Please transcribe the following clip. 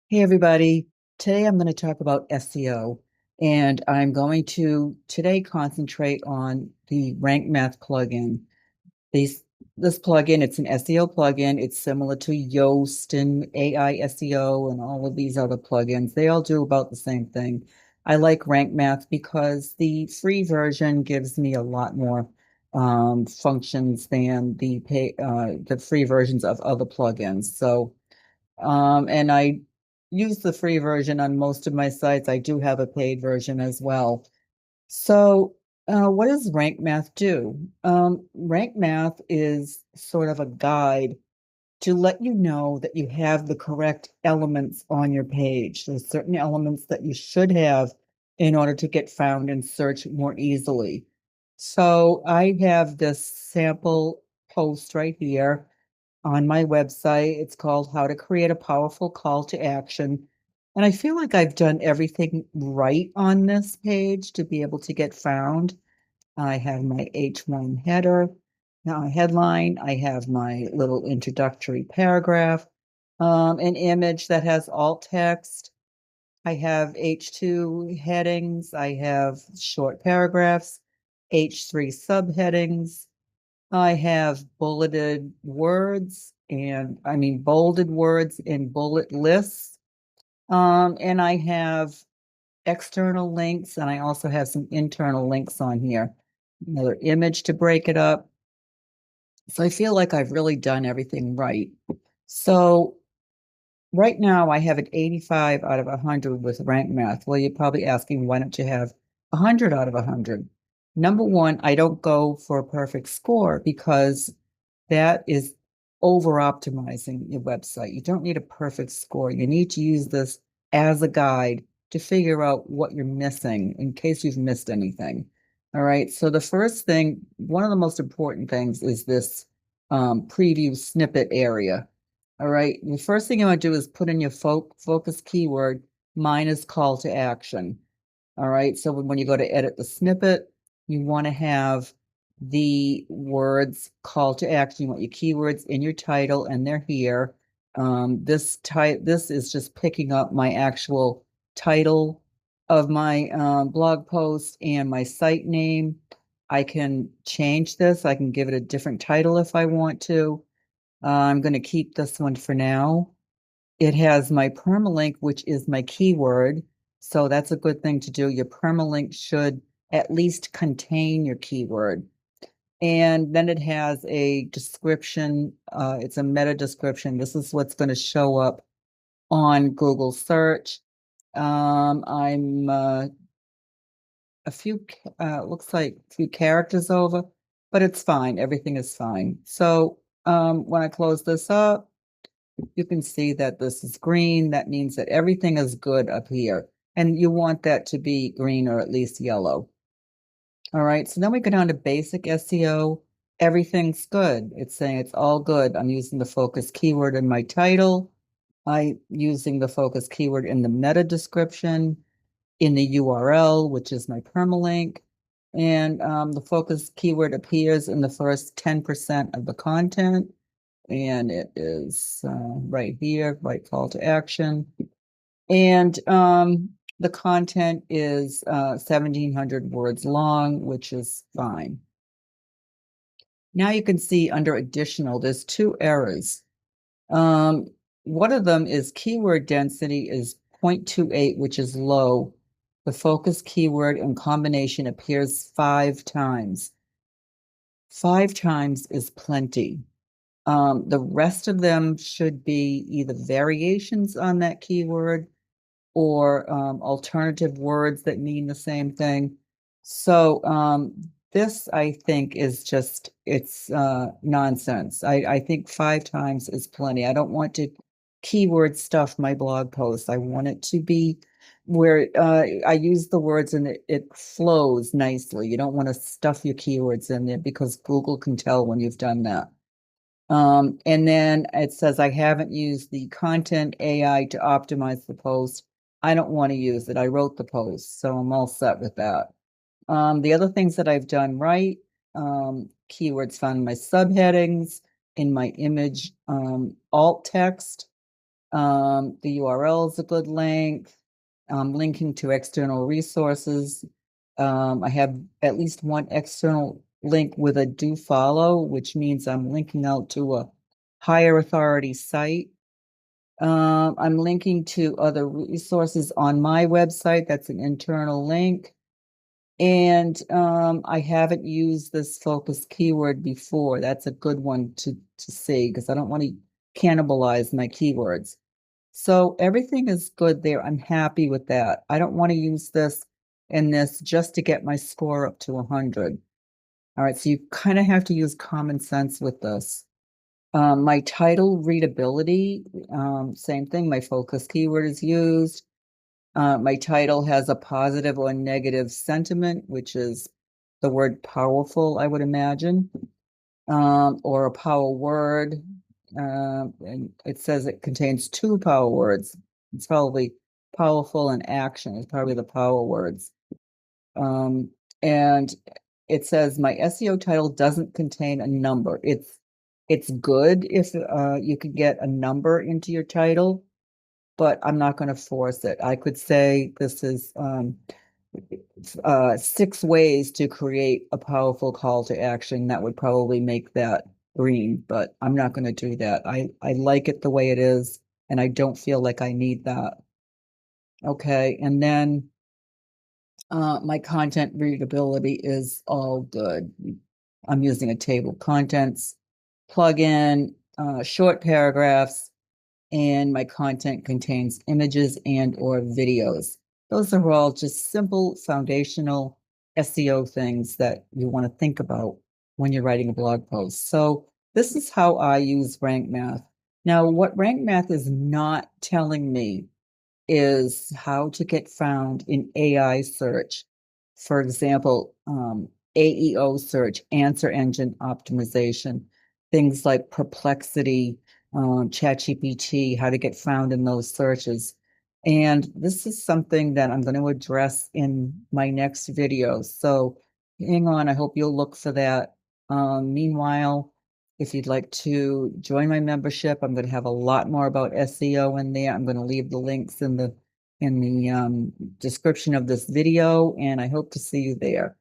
Hey everybody, today I'm going to talk about SEO and I'm going to today concentrate on the RankMath plugin. These, this plugin, it's an SEO plugin. It's similar to Yoast and AI SEO and all of these other plugins. They all do about the same thing. I like RankMath because the free version gives me a lot more functions than the free versions of other plugins. And I use the free version on most of my sites. I do have a paid version as well. What does Rank Math do? Rank Math is sort of a guide to let you know that you have the correct elements on your page. There's certain elements that you should have in order to get found and search more easily. So I have this sample post right here on my website. It's called How to Create a Powerful Call to Action. And I feel like I've done everything right on this page to be able to get found. I have my H1 header, headline. I have my little introductory paragraph, an image that has alt text. I have H2 headings. I have short paragraphs, H3 subheadings. I have bulleted words and I mean bolded words in bullet lists. And I have external links and I also have some internal links on here. Another image to break it up. So I feel like I've really done everything right. So right now I have an 85 out of 100 with rank math. Well, you're probably asking, why don't you have 100 out of 100? Number one, I don't go for a perfect score because that is over optimizing your website. You don't need a perfect score. You need to use this as a guide to figure out what you're missing in case you've missed anything. All right. So the first thing, one of the most important things is this preview snippet area. All right. The first thing you want to do is put in your focus keyword. Mine is call to action. All right. So when you go to edit the snippet, you want to have the words call to action. You want your keywords in your title, and they're here. This is just picking up my actual title of my blog post and my site name. I can change this. I can give it a different title if I want to. I'm going to keep this one for now. It has my permalink, which is my keyword. So that's a good thing to do. Your permalink should at least contain your keyword. And then it has a description. It's a meta description. This is what's going to show up on Google search. I'm a few, looks like a few characters over, but it's fine. Everything is fine. So when I close this up, you can see that this is green. That means that everything is good up here. And you want that to be green or at least yellow. All right, so then we go down to basic SEO. Everything's good. It's saying it's all good. I'm using the focus keyword in my title. I'm using the focus keyword in the meta description, in the URL, which is my permalink. And the focus keyword appears in the first 10% of the content. And it is right here, right call to action. And the content is 1,700 words long, which is fine. Now you can see under additional, there's two errors. Um, one of them is keyword density is 0.28, which is low. The focus keyword in combination appears 5 times. 5 times is plenty. The rest of them should be either variations on that keyword or alternative words that mean the same thing. So this, I think, is just, it's nonsense. I think 5 times is plenty. I don't want to keyword stuff my blog post. I want it to be where I use the words and it flows nicely. You don't want to stuff your keywords in there because Google can tell when you've done that. And then it says, I haven't used the content AI to optimize the post. I don't want to use it. I wrote the post, so I'm all set with that. The other things that I've done right, keywords found in my subheadings, in my image, alt text. The URL is a good link. Linking to external resources. I have at least one external link with a do follow, which means I'm linking out to a higher authority site. I'm linking to other resources on my website. That's an internal link. And I haven't used this focus keyword before. That's a good one to see because I don't want to cannibalize my keywords. So everything is good there. I'm happy with that. I don't want to use this and this just to get my score up to 100. All right, so you kind of have to use common sense with this. My title readability, same thing. My focus keyword is used. My title has a positive or negative sentiment, which is the word powerful, I would imagine, or a power word. And it says it contains two power words. It's probably powerful and action. It's probably the power words. Um, and it says my SEO title doesn't contain a number. It's good if you could get a number into your title, but I'm not going to force it. I could say this is 6 ways to create a powerful call to action. That would probably make that green, but I'm not going to do that. I like it the way it is, and I don't feel like I need that. Okay, and then my content readability is all good. I'm using a table of contents plugin, short paragraphs, and my content contains images and or videos. Those are all just simple foundational SEO things that you want to think about when you're writing a blog post. So this is how I use RankMath. Now, what RankMath is not telling me is how to get found in AI search. For example, AEO search, answer engine optimization, things like Perplexity, ChatGPT, how to get found in those searches. And this is something that I'm going to address in my next video. So hang on, I hope you'll look for that. Meanwhile, if you'd like to join my membership, I'm going to have a lot more about SEO in there. I'm going to leave the links in the description of this video, and I hope to see you there.